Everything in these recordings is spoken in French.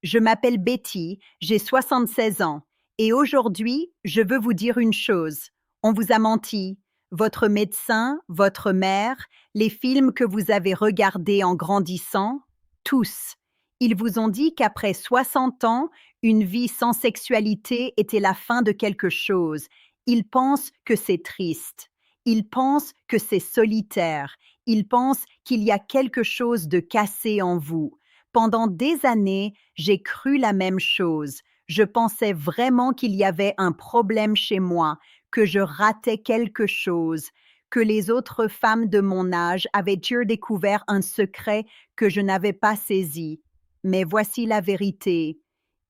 Je m'appelle Betty, j'ai 76 ans et aujourd'hui, je veux vous dire une chose. On vous a menti. Votre médecin, votre mère, les films que vous avez regardés en grandissant, tous. Ils vous ont dit qu'après 60 ans, une vie sans sexualité était la fin de quelque chose. Ils pensent que c'est triste. Ils pensent que c'est solitaire. Ils pensent qu'il y a quelque chose de cassé en vous. Pendant des années, j'ai cru la même chose. Je pensais vraiment qu'il y avait un problème chez moi, que je ratais quelque chose, que les autres femmes de mon âge avaient découvert un secret que je n'avais pas saisi. Mais voici la vérité.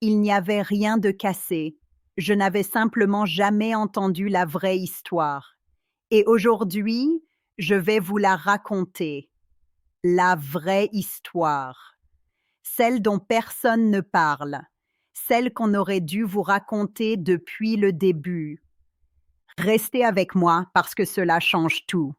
Il n'y avait rien de cassé. Je n'avais simplement jamais entendu la vraie histoire. Et aujourd'hui, je vais vous la raconter. La vraie histoire. Celle dont personne ne parle, celle qu'on aurait dû vous raconter depuis le début. Restez avec moi parce que cela change tout.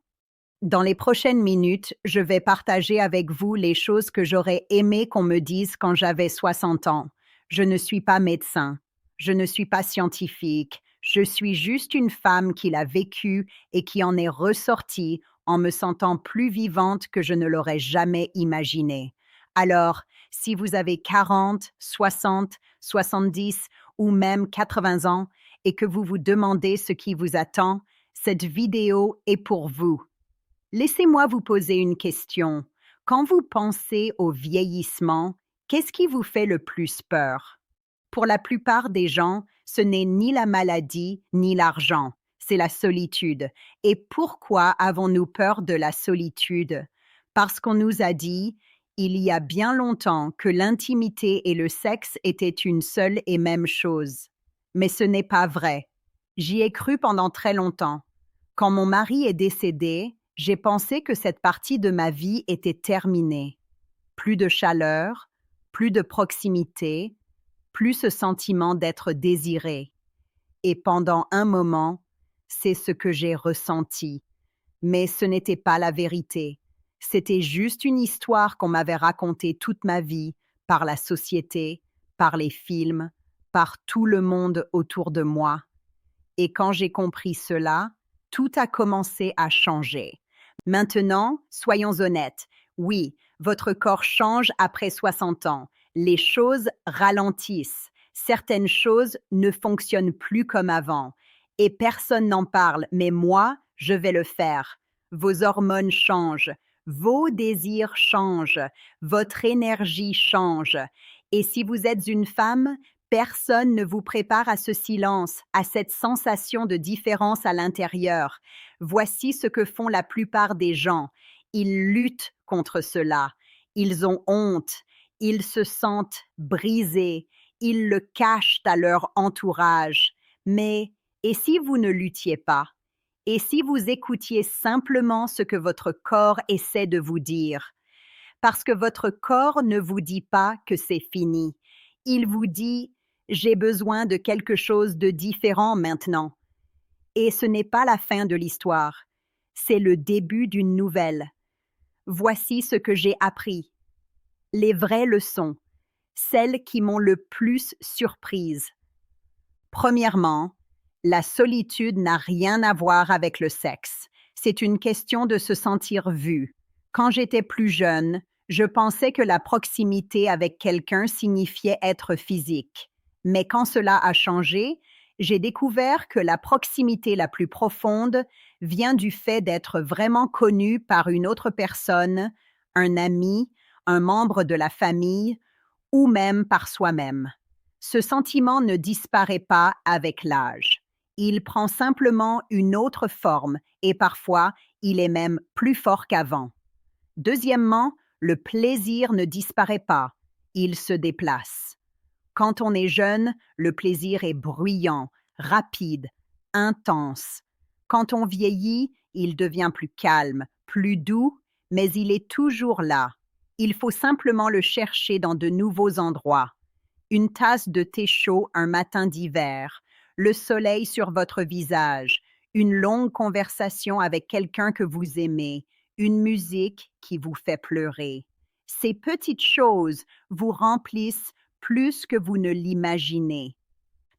Dans les prochaines minutes, je vais partager avec vous les choses que j'aurais aimé qu'on me dise quand j'avais 60 ans. Je ne suis pas médecin, je ne suis pas scientifique, je suis juste une femme qui l'a vécu et qui en est ressortie en me sentant plus vivante que je ne l'aurais jamais imaginé. Alors, si vous avez 40, 60, 70 ou même 80 ans et que vous vous demandez ce qui vous attend, cette vidéo est pour vous. Laissez-moi vous poser une question. Quand vous pensez au vieillissement, qu'est-ce qui vous fait le plus peur? Pour la plupart des gens, ce n'est ni la maladie ni l'argent, c'est la solitude. Et pourquoi avons-nous peur de la solitude? Parce qu'on nous a dit, il y a bien longtemps, que l'intimité et le sexe étaient une seule et même chose. Mais ce n'est pas vrai. J'y ai cru pendant très longtemps. Quand mon mari est décédé, j'ai pensé que cette partie de ma vie était terminée. Plus de chaleur, plus de proximité, plus ce sentiment d'être désiré. Et pendant un moment, c'est ce que j'ai ressenti. Mais ce n'était pas la vérité. C'était juste une histoire qu'on m'avait racontée toute ma vie par la société, par les films, par tout le monde autour de moi. Et quand j'ai compris cela, tout a commencé à changer. Maintenant, soyons honnêtes. Oui, votre corps change après 60 ans. Les choses ralentissent. Certaines choses ne fonctionnent plus comme avant. Et personne n'en parle, mais moi, je vais le faire. Vos hormones changent. Vos désirs changent. Votre énergie change. Et si vous êtes une femme, personne ne vous prépare à ce silence, à cette sensation de différence à l'intérieur. Voici ce que font la plupart des gens. Ils luttent contre cela. Ils ont honte. Ils se sentent brisés. Ils le cachent à leur entourage. Mais, et si vous ne luttiez pas? Et si vous écoutiez simplement ce que votre corps essaie de vous dire? Parce que votre corps ne vous dit pas que c'est fini. Il vous dit j'ai besoin de quelque chose de différent maintenant. Et ce n'est pas la fin de l'histoire, c'est le début d'une nouvelle. Voici ce que j'ai appris. Les vraies leçons, celles qui m'ont le plus surprise. Premièrement, la solitude n'a rien à voir avec le sexe. C'est une question de se sentir vu. Quand j'étais plus jeune, je pensais que la proximité avec quelqu'un signifiait être physique. Mais quand cela a changé, j'ai découvert que la proximité la plus profonde vient du fait d'être vraiment connu par une autre personne, un ami, un membre de la famille ou même par soi-même. Ce sentiment ne disparaît pas avec l'âge. Il prend simplement une autre forme et parfois, il est même plus fort qu'avant. Deuxièmement, le plaisir ne disparaît pas, il se déplace. Quand on est jeune, le plaisir est bruyant, rapide, intense. Quand on vieillit, il devient plus calme, plus doux, mais il est toujours là. Il faut simplement le chercher dans de nouveaux endroits. Une tasse de thé chaud un matin d'hiver, le soleil sur votre visage, une longue conversation avec quelqu'un que vous aimez, une musique qui vous fait pleurer. Ces petites choses vous remplissent plus que vous ne l'imaginez.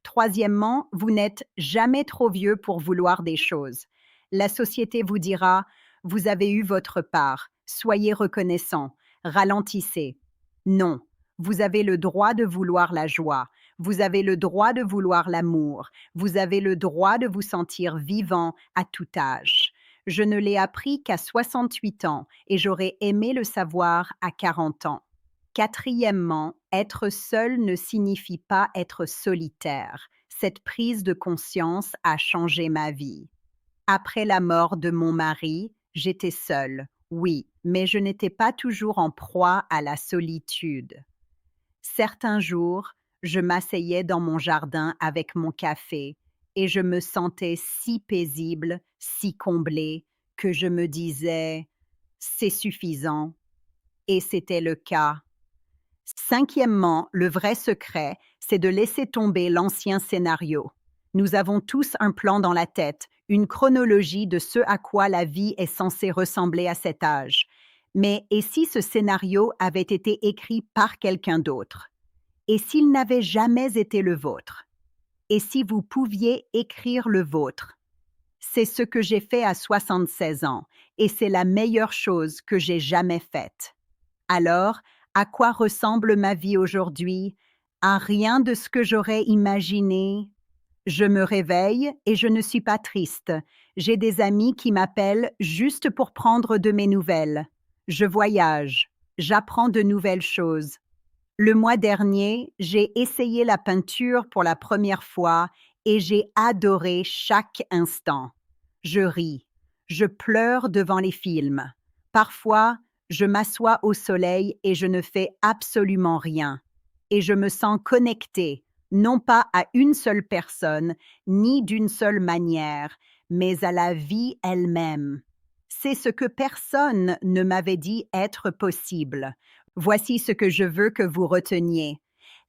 Troisièmement, vous n'êtes jamais trop vieux pour vouloir des choses. La société vous dira, vous avez eu votre part, soyez reconnaissant, ralentissez. Non, vous avez le droit de vouloir la joie, vous avez le droit de vouloir l'amour, vous avez le droit de vous sentir vivant à tout âge. Je ne l'ai appris qu'à 68 ans et j'aurais aimé le savoir à 40 ans. Quatrièmement, être seul ne signifie pas être solitaire. Cette prise de conscience a changé ma vie. Après la mort de mon mari, j'étais seule, oui, mais je n'étais pas toujours en proie à la solitude. Certains jours, je m'asseyais dans mon jardin avec mon café et je me sentais si paisible, si comblée, que je me disais « c'est suffisant ». Et c'était le cas. Cinquièmement, le vrai secret, c'est de laisser tomber l'ancien scénario. Nous avons tous un plan dans la tête, une chronologie de ce à quoi la vie est censée ressembler à cet âge. Mais et si ce scénario avait été écrit par quelqu'un d'autre? Et s'il n'avait jamais été le vôtre? Et si vous pouviez écrire le vôtre? C'est ce que j'ai fait à 76 ans, et c'est la meilleure chose que j'ai jamais faite. Alors, à quoi ressemble ma vie aujourd'hui? À rien de ce que j'aurais imaginé. Je me réveille et je ne suis pas triste. J'ai des amis qui m'appellent juste pour prendre de mes nouvelles. Je voyage. J'apprends de nouvelles choses. Le mois dernier, j'ai essayé la peinture pour la première fois et j'ai adoré chaque instant. Je ris. Je pleure devant les films. Parfois, je m'assois au soleil et je ne fais absolument rien. Et je me sens connectée, non pas à une seule personne, ni d'une seule manière, mais à la vie elle-même. C'est ce que personne ne m'avait dit être possible. Voici ce que je veux que vous reteniez.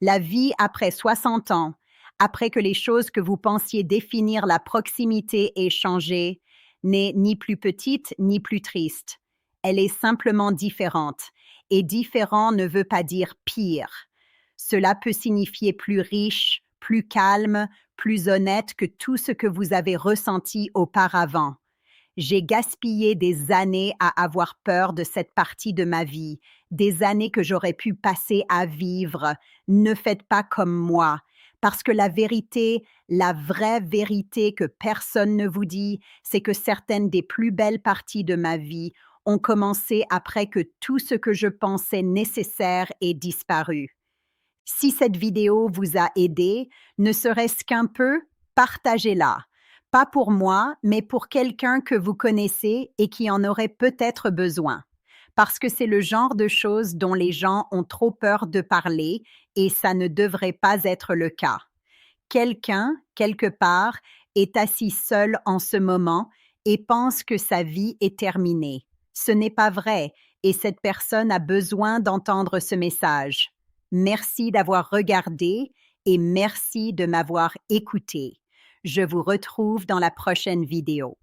La vie après 60 ans, après que les choses que vous pensiez définir la proximité aient changé, n'est ni plus petite ni plus triste. Elle est simplement différente, et différent ne veut pas dire pire. Cela peut signifier plus riche, plus calme, plus honnête que tout ce que vous avez ressenti auparavant. J'ai gaspillé des années à avoir peur de cette partie de ma vie, des années que j'aurais pu passer à vivre. Ne faites pas comme moi, parce que la vérité, la vraie vérité que personne ne vous dit, c'est que certaines des plus belles parties de ma vie ont commencé après que tout ce que je pensais nécessaire ait disparu. Si cette vidéo vous a aidé, ne serait-ce qu'un peu, partagez-la. Pas pour moi, mais pour quelqu'un que vous connaissez et qui en aurait peut-être besoin. Parce que c'est le genre de choses dont les gens ont trop peur de parler et ça ne devrait pas être le cas. Quelqu'un, quelque part, est assis seul en ce moment et pense que sa vie est terminée. Ce n'est pas vrai et cette personne a besoin d'entendre ce message. Merci d'avoir regardé et merci de m'avoir écouté. Je vous retrouve dans la prochaine vidéo.